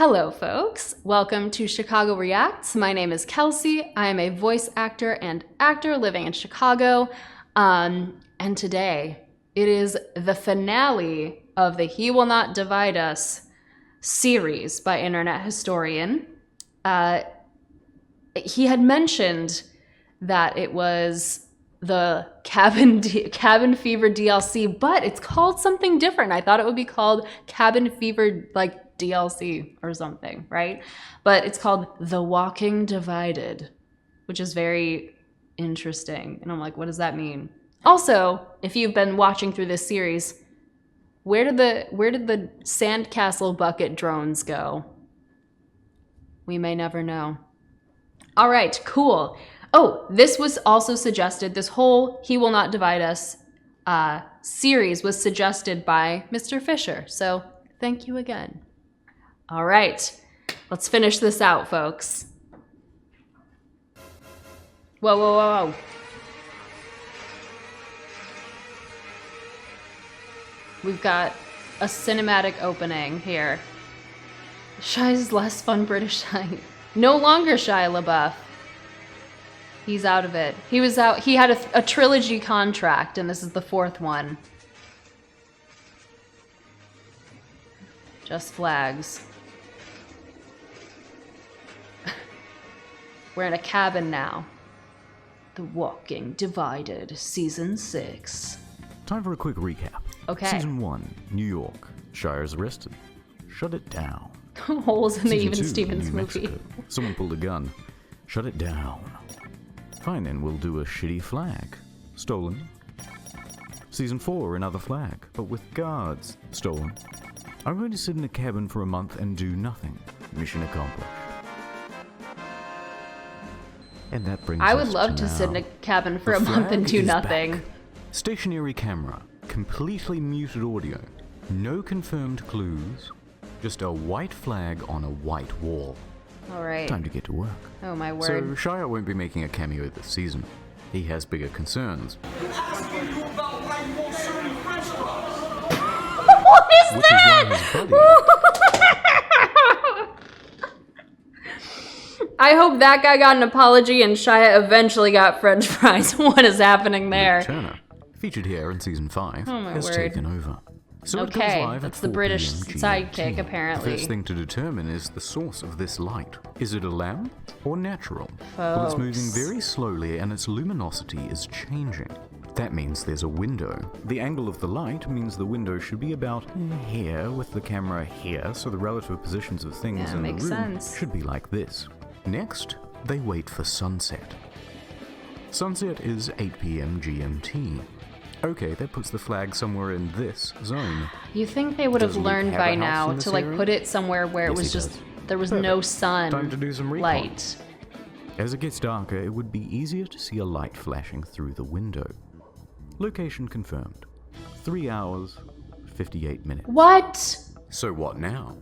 Hello, folks. Welcome to Chicago Reacts. My name is Kelsey. I am a voice actor and actor living in Chicago. And today, it is the finale of the He Will Not Divide Us series by internet historian. He had mentioned that it was the Cabin Fever DLC, but it's called something different. I thought it would be called Cabin Fever, DLC or something, right? But it's called The Walking Divided, which is very interesting. And I'm like, what does that mean? Also, if you've been watching through this series, where did the sandcastle bucket drones go? We may never know. All right, cool. Oh, this was also suggested. This whole He Will Not Divide Us series was suggested by Mr. Fisher. So thank you again. All right, let's finish this out, folks. Whoa, whoa, whoa, whoa. We've got a cinematic opening here. Shia's less fun British Shia. No longer Shia LaBeouf. He's out of it. He was out. He had a trilogy contract, and this is the fourth one. Just flags. We're in a cabin now. The Walking Divided, Season 6. Time for a quick recap. Okay. Season 1, New York. Shia's arrested. Shut it down. Holes in the Season Even 2, Stevens New movie. Mexico. Someone pulled a gun. Shut it down. Fine, then we'll do a shitty flag. Stolen. Season 4, another flag, but with guards. Stolen. I'm going to sit in a cabin for a month and do nothing. Mission accomplished. And that brings I would us love to now. sit in a cabin for a The month and flag do is nothing. back. Stationary camera, completely muted audio, no confirmed clues, just a white flag on a white wall. All right. Time to get to work. Oh, my So word. Shia won't be making a cameo this season. He has bigger concerns. What is Which is that? why his buddy, I hope that guy got an apology and Shia eventually got French fries. What is happening there? Turner, featured here in season 5, Oh my has word. taken over. So it goes Okay, live that's at the 4 British p.m. sidekick, GMT. apparently. The first thing to determine is the source of this light. Is it a lamp or natural? Well, it's moving Folks. very slowly and its luminosity is changing. That means there's a window. The angle of the light means the window should be about here with the camera here, so the relative positions of things Yeah, in the makes room sense. should be like this. Next, they wait for sunset. Sunset is 8 p.m. GMT. Okay, that puts the flag somewhere in this zone. You think they would have Does Luke learned have by a house now in this to area? put it somewhere where it Yes, was he just, does. there was no Perfect. sun Time to do some recon. light. As it gets darker, it would be easier to see a light flashing through the window. Location confirmed. 3 hours, 58 minutes. What? So what now?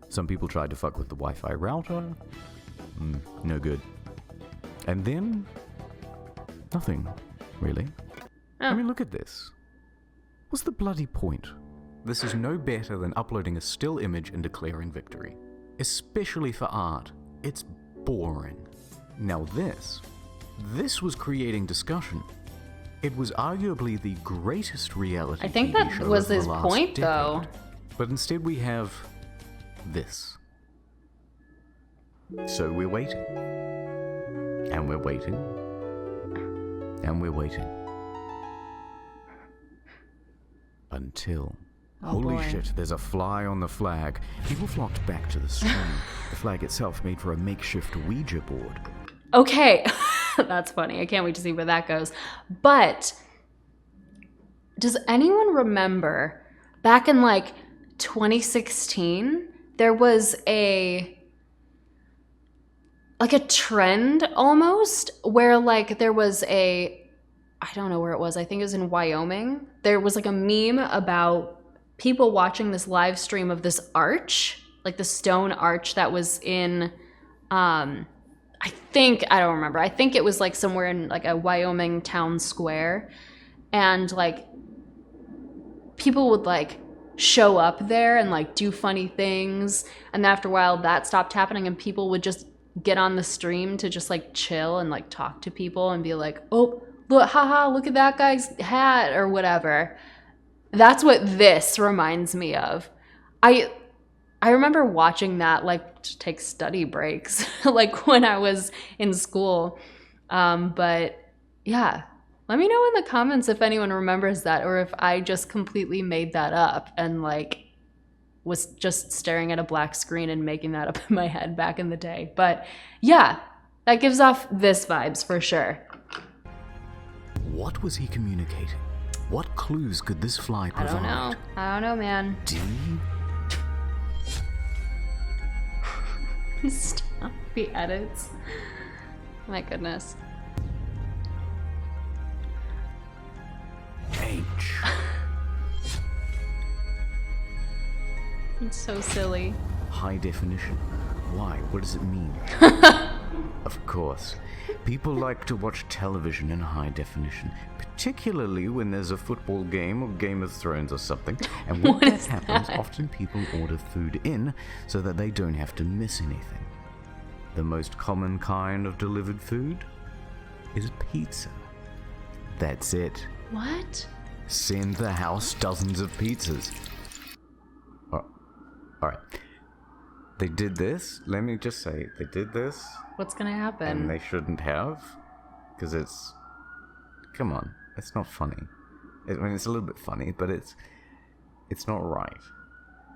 Some people tried to fuck with the Wi-Fi router. No good. And then, nothing, really. Oh. I mean, look at this. What's the bloody point? This is no better than uploading a still image and declaring victory. Especially for art. It's boring. Now this was creating discussion. It was arguably the greatest reality I think TV that show was of the his last point, decade. though. But instead we have this. So we're waiting. And we're waiting. And we're waiting. Until... Oh, Holy boy. shit, there's a fly on the flag. People flocked back to the stream. The flag itself made for a makeshift Ouija board. Okay, that's funny. I can't wait to see where that goes. But does anyone remember back in 2016, there was a trend almost where there was I don't know where it was. I think it was in Wyoming. There was a meme about people watching this live stream of this arch, the stone arch that was in I don't remember. I think it was somewhere in a Wyoming town square. And people would show up there and like do funny things. And after a while that stopped happening and people would just get on the stream to just like chill and like talk to people and be like, oh, look, haha, look at that guy's hat or whatever. That's what this reminds me of. I remember watching that like to take study breaks like when I was in school. But yeah, let me know in the comments if anyone remembers that or if I just completely made that up and like was just staring at a black screen and making that up in my head back in the day. But yeah, that gives off this vibes for sure. What was he communicating? What clues could this fly provide? I don't know, man. D? Stop the edits. My goodness. H. It's so silly. High definition. Why? What does it mean? Of course. People like to watch television in high definition, particularly when there's a football game or Game of Thrones or something. And when that happens, often people order food in so that they don't have to miss anything. The most common kind of delivered food is pizza. That's it. What? Send the house dozens of pizzas. Alright. They did this. Let me just say, they did this. What's gonna happen? And they shouldn't have. Because it's... Come on. It's not funny. I mean, it's a little bit funny, but it's not right.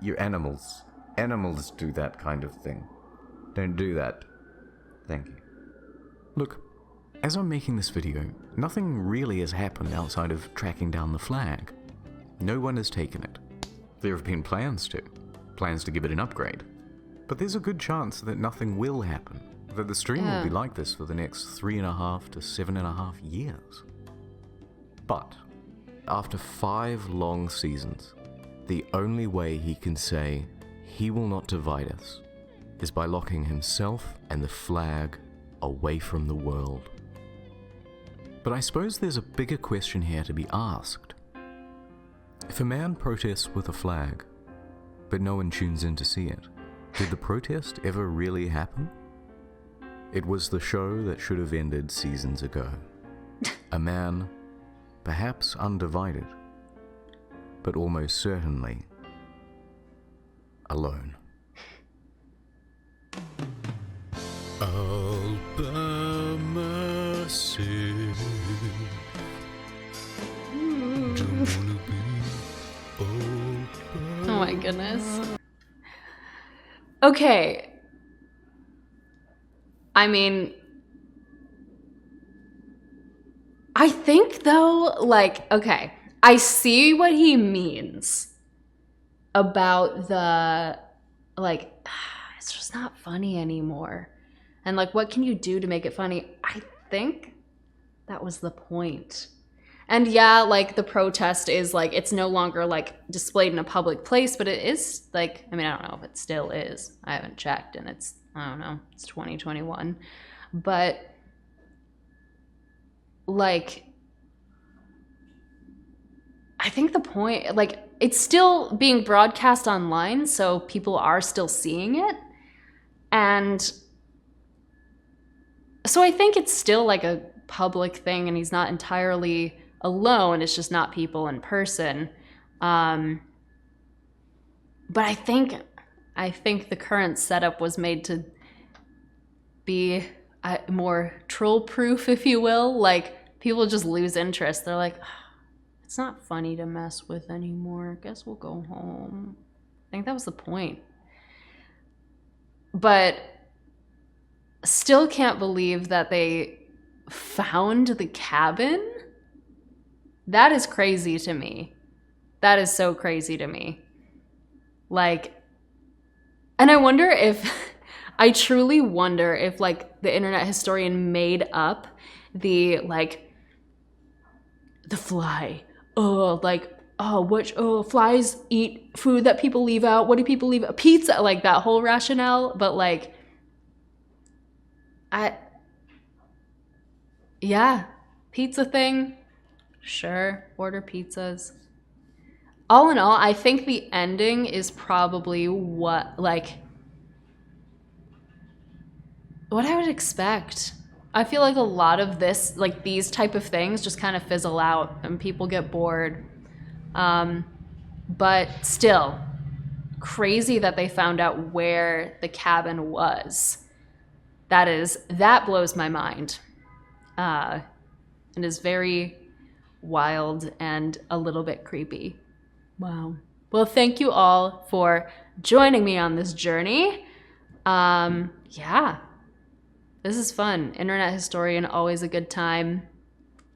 You're animals. Animals do that kind of thing. Don't do that. Thank you. Look, as I'm making this video, nothing really has happened outside of tracking down the flag. No one has taken it. There have been plans to give it an upgrade. But there's a good chance that nothing will happen, that the stream will be like this for the next 3.5 to 7.5 years. But, after 5 long seasons, the only way he can say he will not divide us is by locking himself and the flag away from the world. But I suppose there's a bigger question here to be asked. If a man protests with a flag, but no one tunes in to see it, did the protest ever really happen? It was the show that should have ended seasons ago. A man, perhaps undivided, but almost certainly alone. All by myself. Don't wanna be all by Oh my goodness. Okay. I mean, I think though, like, okay, I see what he means about the, like, it's just not funny anymore. And like, what can you do to make it funny? I think that was the point. And yeah, like the protest is like, it's no longer like displayed in a public place, but it is like, I mean, I don't know if it still is. I haven't checked and it's, I don't know, it's 2021. But like, I think the point, like it's still being broadcast online, so people are still seeing it. And so I think it's still like a public thing and he's not entirely alone. It's just not people in person. But I think the current setup was made to be more troll proof, if you will. Like people just lose interest. They're like, it's not funny to mess with anymore. Guess we'll go home. I think that was the point. But still can't believe that they found the cabin. That is crazy to me. That is so crazy to me. Like, and I wonder if, I truly wonder if like the internet historian made up the like, the fly. Oh, like, flies eat food that people leave out. What do people leave out? Pizza, like that whole rationale. But like, yeah, pizza thing. Sure, order pizzas. all in all, I think the ending is probably what I would expect. I feel like a lot of this, like these type of things just kind of fizzle out and people get bored. But still, crazy that they found out where the cabin was. That blows my mind. And is very wild and a little bit creepy. Wow. Well, thank you all for joining me on this journey. Yeah, this is fun. Internet historian, always a good time.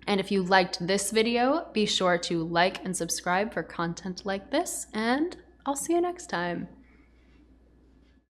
And if you liked this video, be sure to like and subscribe for content like this, and I'll see you next time.